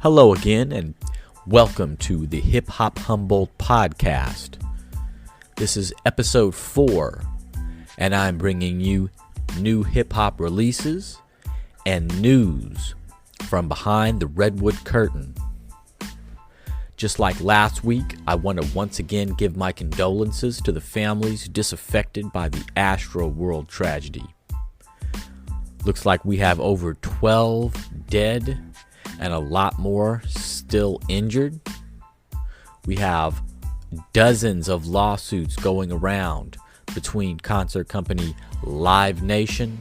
Hello again, and welcome to the Hip Hop Humboldt podcast. This is episode 4, and I'm bringing you new hip hop releases and news from behind the Redwood curtain. Just like last week, I want to once again give my condolences to the families disaffected by the Astroworld tragedy. Looks like we have over 12 dead and a lot more still injured. We have dozens of lawsuits going around between concert company Live Nation,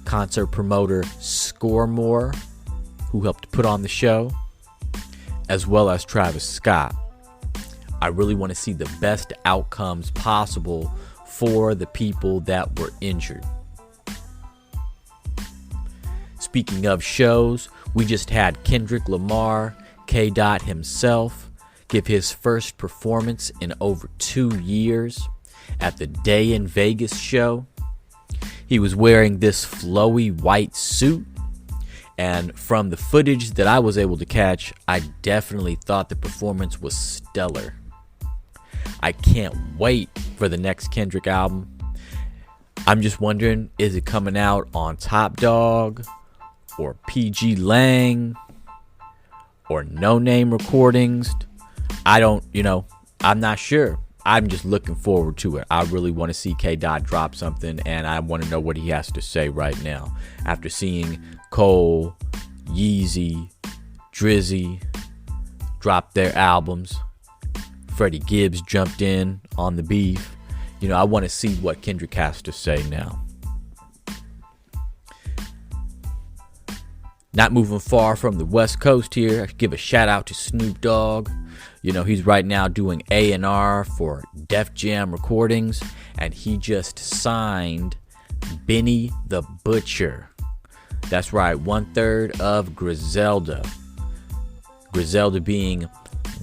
concert promoter Score More, who helped put on the show, as well as Travis Scott. I really want to see the best outcomes possible for the people that were injured. Speaking of shows, we just had Kendrick Lamar, K. Dot himself, give his first performance in over 2 years at the DayNVegas show. He was wearing this flowy white suit, and from the footage that I was able to catch, I definitely thought the performance was stellar. I can't wait for the next Kendrick album. I'm just wondering, is it coming out on Top Dog or PG Lang or No Name Recordings? I'm not sure. I'm just looking forward to it. I really want to see K. Dot drop something, and I want to know what he has to say right now. After seeing Cole, Yeezy, Drizzy drop their albums, Freddie Gibbs jumped in on the beef. I want to see what Kendrick has to say now. Not moving far from the West Coast here, I give a shout out to Snoop Dogg. He's right now doing A&R for Def Jam Recordings, and he just signed Benny the Butcher. That's right, 1/3 of Griselda. Griselda being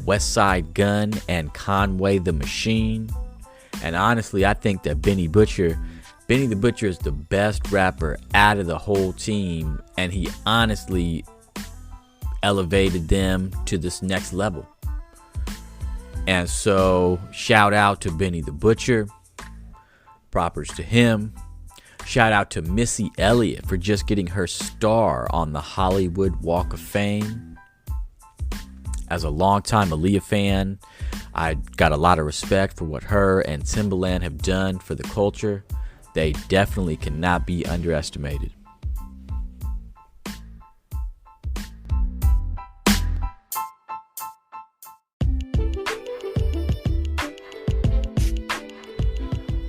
Westside Gunn and Conway the Machine. And honestly, I think that Benny the Butcher is the best rapper out of the whole team, and he honestly elevated them to this next level. And so, shout out to Benny the Butcher. Propers to him. Shout out to Missy Elliott for just getting her star on the Hollywood Walk of Fame. As a longtime Aaliyah fan, I got a lot of respect for what her and Timbaland have done for the culture. They definitely cannot be underestimated.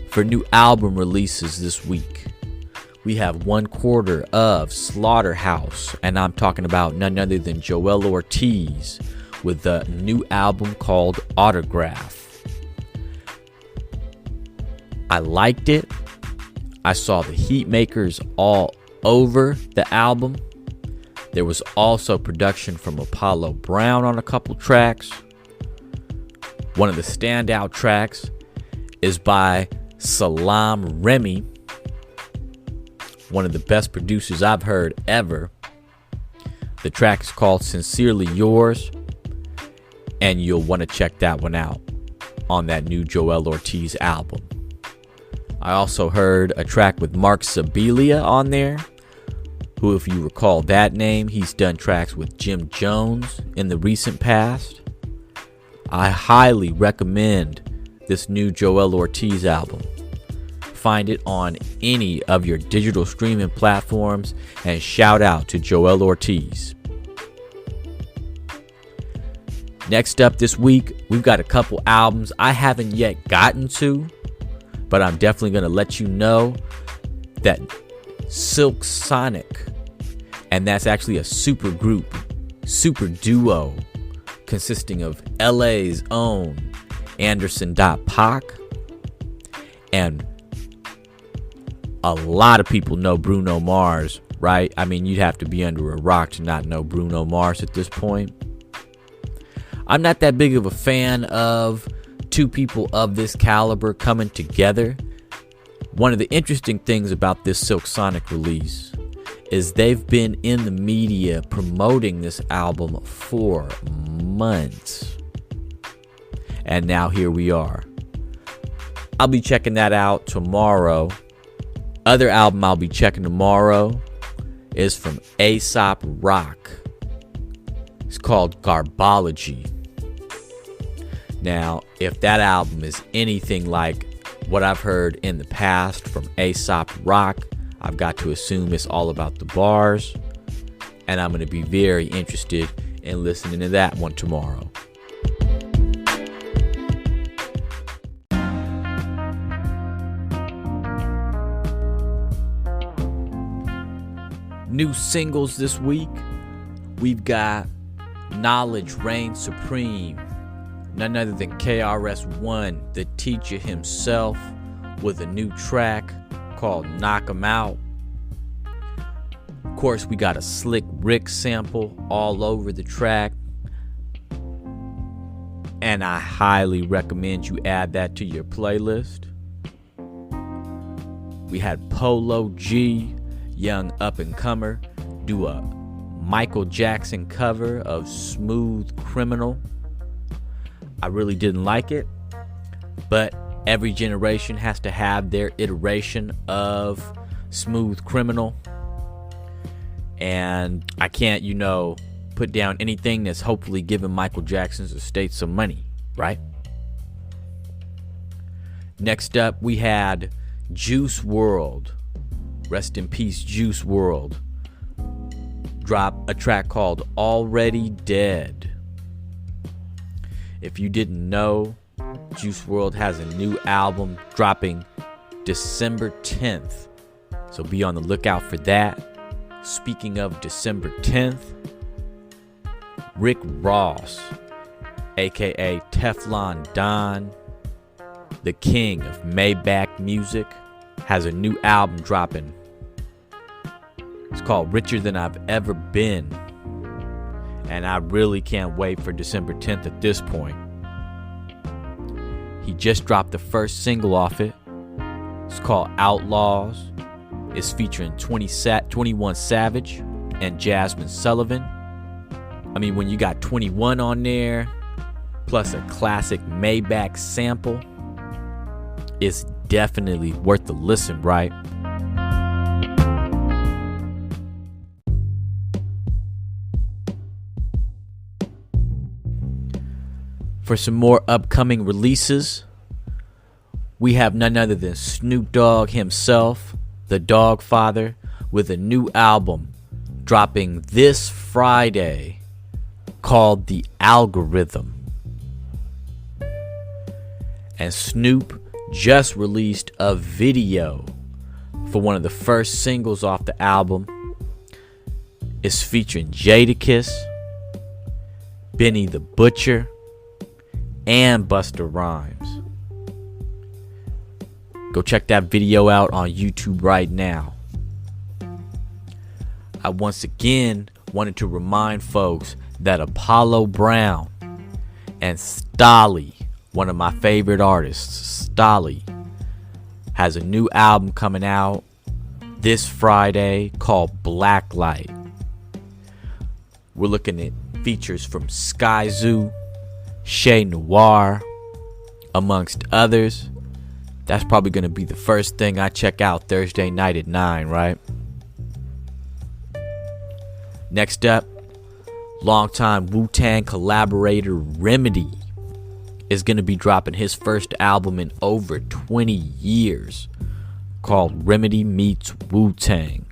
For new album releases this week, we have 1/4 of Slaughterhouse, and I'm talking about none other than Joell Ortiz with a new album called Autograph. I liked it. I saw the heat makers all over the album. There was also production from Apollo Brown on a couple tracks. One of the standout tracks is by Salam Remy, one of the best producers I've heard ever. The track is called Sincerely Yours, and you'll want to check that one out on that new Joell Ortiz album. I also heard a track with Mark Sibilia on there, who, if you recall that name, he's done tracks with Jim Jones in the recent past. I highly recommend this new Joell Ortiz album. Find it on any of your digital streaming platforms, and shout out to Joell Ortiz. Next up this week, we've got a couple albums I haven't yet gotten to, but I'm definitely going to let you know that Silk Sonic, and that's actually a super duo consisting of LA's own Anderson .Pac, and a lot of people know Bruno Mars, right? I mean, you'd have to be under a rock to not know Bruno Mars at this point. I'm not that big of a fan of two people of this caliber coming together. One of the interesting things about this Silk Sonic release is they've been in the media promoting this album for months. And now here we are. I'll be checking that out tomorrow. Other album I'll be checking tomorrow is from Aesop Rock. It's called Garbology. Now, if that album is anything like what I've heard in the past from Aesop Rock, I've got to assume it's all about the bars. And I'm going to be very interested in listening to that one tomorrow. New singles this week. We've got Knowledge Reigns Supreme. None other than KRS One, the teacher himself, with a new track called Knock 'Em Out. Of course, we got a Slick Rick sample all over the track. And I highly recommend you add that to your playlist. We had Polo G, young up-and-comer, do a Michael Jackson cover of Smooth Criminal. I really didn't like it, but every generation has to have their iteration of Smooth Criminal. And I can't, put down anything that's hopefully giving Michael Jackson's estate some money, right? Next up, we had Juice WRLD. Rest in peace, Juice WRLD. Drop a track called Already Dead. If you didn't know, Juice WRLD has a new album dropping December 10th. So be on the lookout for that. Speaking of December 10th, Rick Ross, aka Teflon Don, the king of Maybach music, has a new album dropping. It's called Richer Than I've Ever Been. And I really can't wait for December 10th at this point. He just dropped the first single off it. It's called Outlawz. It's featuring 21 Savage and Jazmine Sullivan. I mean, when you got 21 on there, plus a classic Maybach sample, it's definitely worth the listen, right? For some more upcoming releases, we have none other than Snoop Dogg himself, the Dog Father, with a new album dropping this Friday called The Algorithm. And Snoop just released a video for one of the first singles off the album. It's featuring Jadakiss, Benny the Butcher, and Busta Rhymes. Go check that video out on YouTube right now. I once again wanted to remind folks that Apollo Brown and Stalley, one of my favorite artists, Stalley, has a new album coming out this Friday called Blacklight. We're looking at features from Sky Zoo, Chez Noir, amongst others. That's probably going to be the first thing I check out Thursday night at 9, right? Next up, longtime Wu-Tang collaborator Remedy is going to be dropping his first album in over 20 years called Remedy Meets Wu-Tang.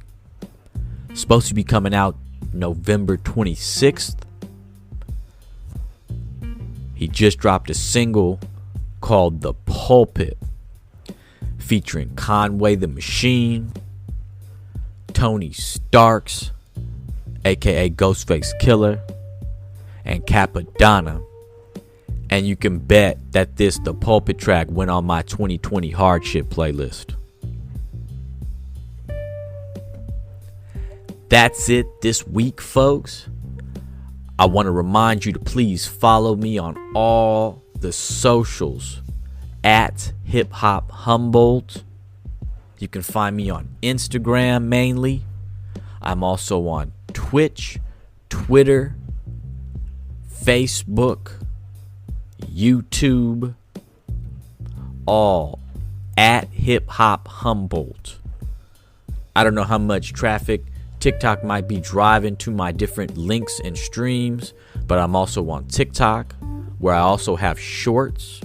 Supposed to be coming out November 26th. He just dropped a single called The Pulpit, featuring Conway the Machine, Tony Starks, aka Ghostface Killer, and Capadonna. And you can bet that The Pulpit track went on my 2020 hardship playlist. That's it this week, folks. I want to remind you to please follow me on all the socials at Hip Hop Humboldt. You can find me on Instagram mainly. I'm also on Twitch, Twitter, Facebook, YouTube, all at Hip Hop Humboldt. I don't know how much traffic TikTok might be driving to my different links and streams, but I'm also on TikTok, where I also have shorts.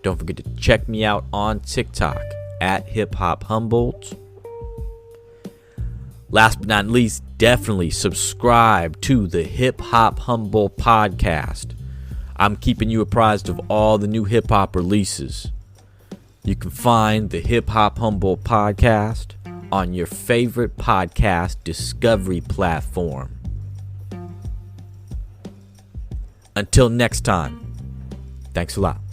Don't forget to check me out on TikTok at Hip Hop Humboldt. Last but not least, definitely subscribe to the Hip Hop Humboldt podcast. I'm keeping you apprised of all the new hip hop releases. You can find the Hip Hop Humboldt podcast on your favorite podcast discovery platform. Until next time, thanks a lot.